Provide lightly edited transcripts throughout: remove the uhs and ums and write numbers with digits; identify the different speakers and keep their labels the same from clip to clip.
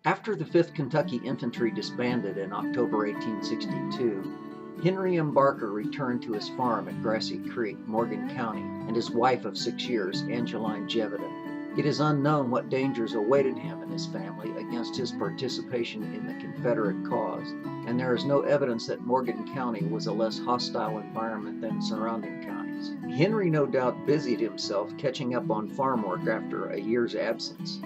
Speaker 1: After the 5th Kentucky Infantry disbanded in October 1862, Henry M. Barker returned to his farm at Grassy Creek, Morgan County, and his wife of 6 years, Angeline Gevedon. It is unknown what dangers awaited him and his family against his participation in the Confederate cause, and there is no evidence that Morgan County was a less hostile environment than surrounding counties. Henry no doubt busied himself catching up on farm work after a year's absence.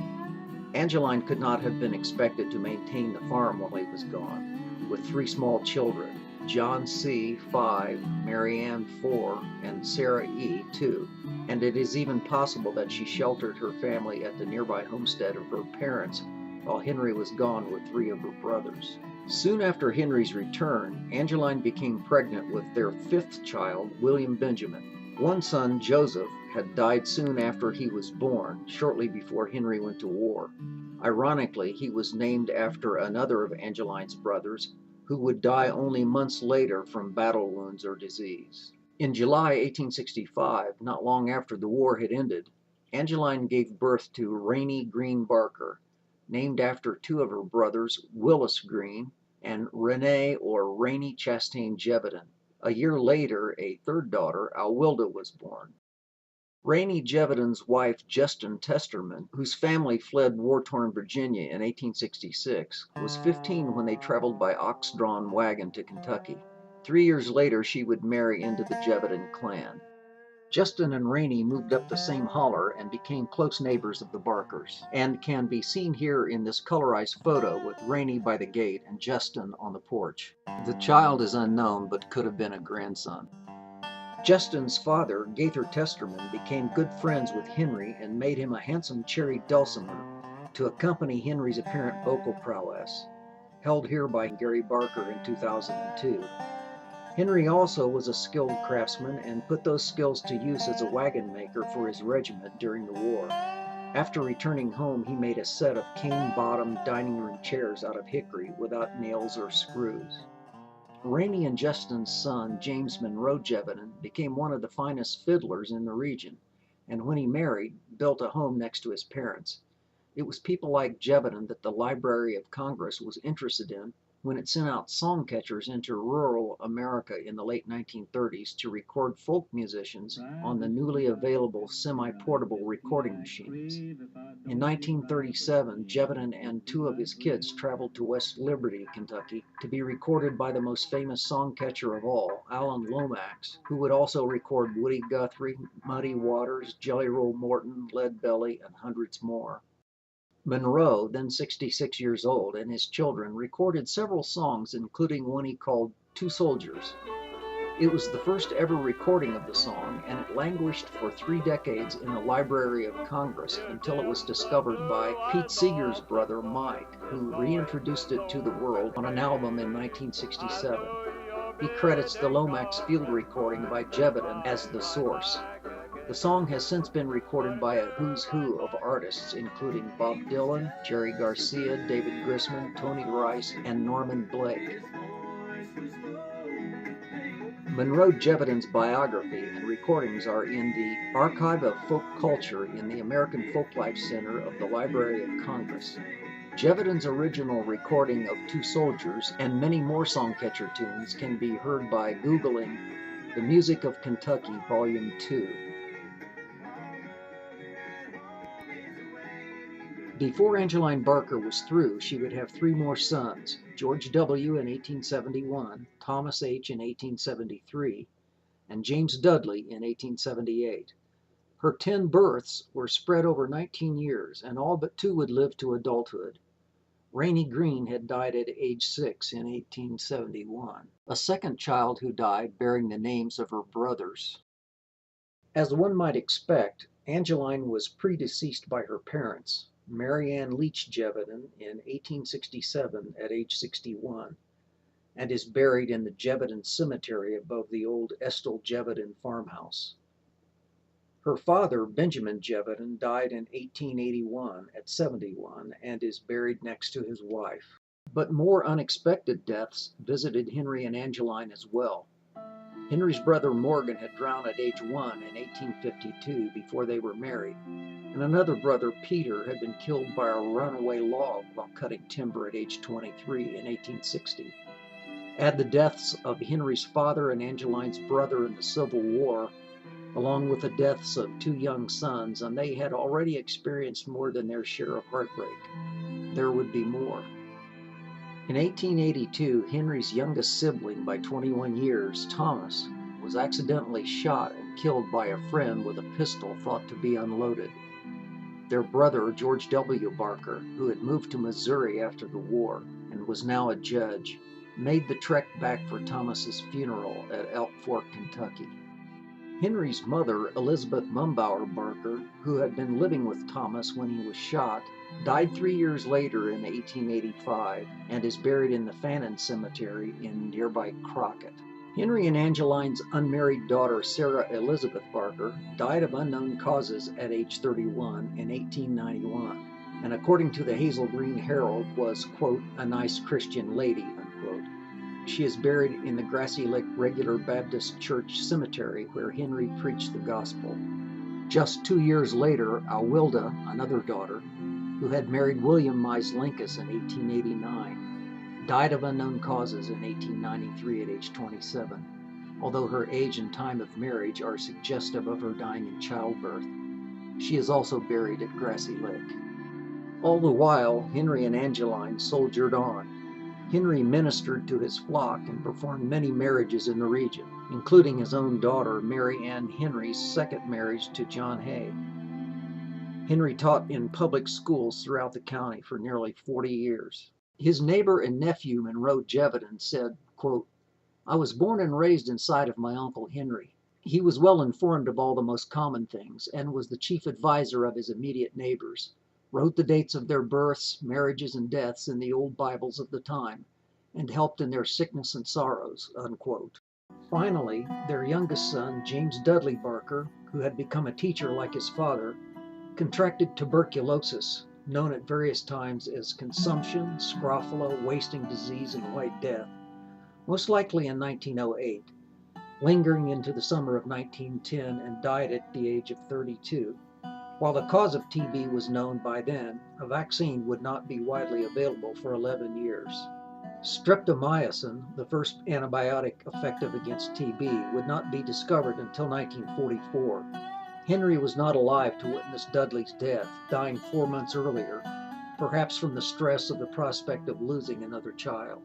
Speaker 1: Angeline could not have been expected to maintain the farm while he was gone, with 3 small children, John C., 5, Mary Ann, 4, and Sarah E., 2, and it is even possible that she sheltered her family at the nearby homestead of her parents while Henry was gone with 3 of her brothers. Soon after Henry's return, Angeline became pregnant with their 5th child, William Benjamin. One son, Joseph, had died soon after he was born, shortly before Henry went to war. Ironically, he was named after another of Angeline's brothers, who would die only months later from battle wounds or disease. In July 1865, not long after the war had ended, Angeline gave birth to Rainey Green Barker, named after 2 of her brothers, Willis Green and Renee or Rainey Chastain Gevedon. A year later, a 3rd daughter, Alwilda, was born. Rainey Gevedon's wife, Justin Testerman, whose family fled war-torn Virginia in 1866, was 15 when they traveled by ox-drawn wagon to Kentucky. 3 years later, she would marry into the Gevedon clan. Justin and Rainey moved up the same holler and became close neighbors of the Barkers, and can be seen here in this colorized photo with Rainey by the gate and Justin on the porch. The child is unknown, but could have been a grandson. Justin's father, Gaither Testerman, became good friends with Henry and made him a handsome cherry dulcimer to accompany Henry's apparent vocal prowess, held here by Gary Barker in 2002. Henry also was a skilled craftsman and put those skills to use as a wagon maker for his regiment during the war. After returning home, he made a set of cane-bottomed dining room chairs out of hickory without nails or screws. Rainey and Justin's son, James Monroe Gevedon, became one of the finest fiddlers in the region, and when he married, built a home next to his parents. It was people like Gevedon that the Library of Congress was interested in when it sent out song catchers into rural America in the late 1930s to record folk musicians on the newly available semi-portable recording machines. In 1937, Gevedon and 2 of his kids traveled to West Liberty, Kentucky, to be recorded by the most famous song catcher of all, Alan Lomax, who would also record Woody Guthrie, Muddy Waters, Jelly Roll Morton, Lead Belly, and hundreds more. Monroe, then 66 years old, and his children recorded several songs, including one he called Two Soldiers. It was the first ever recording of the song, and it languished for 3 decades in the Library of Congress until it was discovered by Pete Seeger's brother, Mike, who reintroduced it to the world on an album in 1967. He credits the Lomax field recording by Gevedon as the source. The song has since been recorded by a who's who of artists, including Bob Dylan, Jerry Garcia, David Grisman, Tony Rice, and Norman Blake. Monroe Gevedon's biography and recordings are in the Archive of Folk Culture in the American Folklife Center of the Library of Congress. Gevedon's original recording of Two Soldiers and many more songcatcher tunes can be heard by Googling The Music of Kentucky, Volume 2. Before Angeline Barker was through, she would have 3 more sons, George W. in 1871, Thomas H. in 1873, and James Dudley in 1878. Her 10 births were spread over 19 years, and all but 2 would live to adulthood. Rainey Green had died at age 6 in 1871, a second child who died bearing the names of her brothers. As one might expect, Angeline was predeceased by her parents, Mary Ann Leach Gevedon, in 1867 at age 61, and is buried in the Gevedon Cemetery above the old Estill Gevedon farmhouse. Her father, Benjamin Gevedon, died in 1881 at 71 and is buried next to his wife. But more unexpected deaths visited Henry and Angeline as well. Henry's brother Morgan had drowned at age 1 in 1852 before they were married, and another brother, Peter, had been killed by a runaway log while cutting timber at age 23 in 1860. Add the deaths of Henry's father and Angeline's brother in the Civil War, along with the deaths of 2 young sons, and they had already experienced more than their share of heartbreak. There would be more. In 1882, Henry's youngest sibling by 21 years, Thomas, was accidentally shot and killed by a friend with a pistol thought to be unloaded. Their brother, George W. Barker, who had moved to Missouri after the war and was now a judge, made the trek back for Thomas's funeral at Elk Fork, Kentucky. Henry's mother, Elizabeth Mumbauer Barker, who had been living with Thomas when he was shot, died 3 years later in 1885 and is buried in the Fannin Cemetery in nearby Crockett. Henry and Angeline's unmarried daughter, Sarah Elizabeth Barker, died of unknown causes at age 31 in 1891, and according to the Hazel Green Herald was, quote, a nice Christian lady, unquote. She is buried in the Grassy Lake Regular Baptist Church Cemetery where Henry preached the gospel. Just 2 years later, Awilda, another daughter, who had married William Mize Linkus in 1889, died of unknown causes in 1893 at age 27, although her age and time of marriage are suggestive of her dying in childbirth. She is also buried at Grassy Lake. All the while, Henry and Angeline soldiered on. Henry ministered to his flock and performed many marriages in the region, including his own daughter, Mary Ann Henry's second marriage to John Hay. Henry taught in public schools throughout the county for nearly 40 years. His neighbor and nephew, Monroe Gevedon, said, quote, I was born and raised inside of my Uncle Henry. He was well informed of all the most common things and was the chief advisor of his immediate neighbors, wrote the dates of their births, marriages, and deaths in the old Bibles of the time, and helped in their sickness and sorrows, unquote. Finally, their youngest son, James Dudley Barker, who had become a teacher like his father, contracted tuberculosis, known at various times as consumption, scrofula, wasting disease, and white death, most likely in 1908, lingering into the summer of 1910, and died at the age of 32. While the cause of TB was known by then, a vaccine would not be widely available for 11 years. Streptomycin, the first antibiotic effective against TB, would not be discovered until 1944. Henry was not alive to witness Dudley's death, dying 4 months earlier, perhaps from the stress of the prospect of losing another child.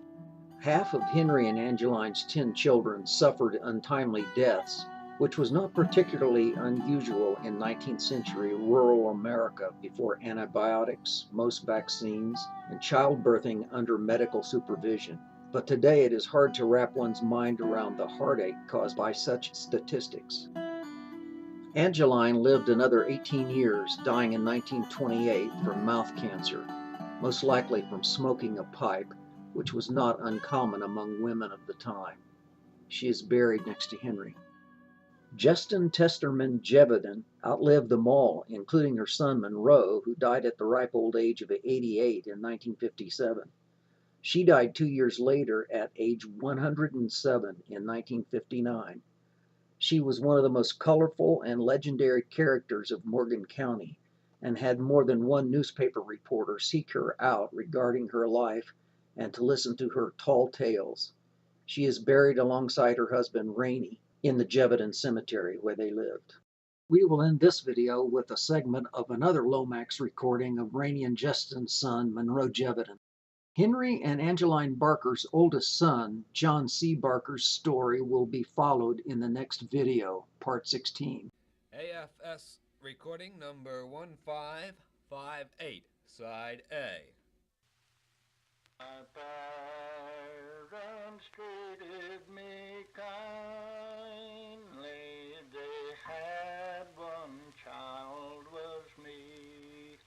Speaker 1: Half of Henry and Angeline's 10 children suffered untimely deaths, which was not particularly unusual in 19th century rural America before antibiotics, most vaccines, and childbirthing under medical supervision. But today it is hard to wrap one's mind around the heartache caused by such statistics. Angeline lived another 18 years, dying in 1928 from mouth cancer, most likely from smoking a pipe, which was not uncommon among women of the time. She is buried next to Henry. Justin Testerman Gevedon outlived them all, including her son Monroe, who died at the ripe old age of 88 in 1957. She died 2 years later at age 107 in 1959. She was one of the most colorful and legendary characters of Morgan County, and had more than one newspaper reporter seek her out regarding her life and to listen to her tall tales. She is buried alongside her husband Rainey in the Gevedon Cemetery where they lived. We will end this video with a segment of another Lomax recording of Rainey and Justin's son, Monroe Gevedon. Henry and Angeline Barker's oldest son, John C. Barker's story will be followed in the next video, part 16.
Speaker 2: AFS recording number 1558, side A. My parents treated me kindly. They had one child, was me.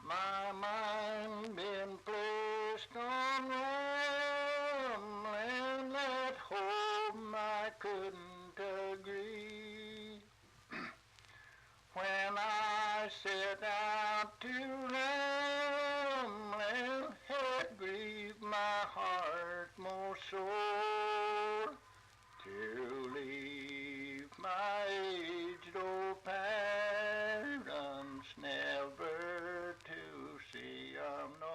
Speaker 2: My mind been placed on land at home I couldn't agree. When I set out to land, it grieved my heart most sore. no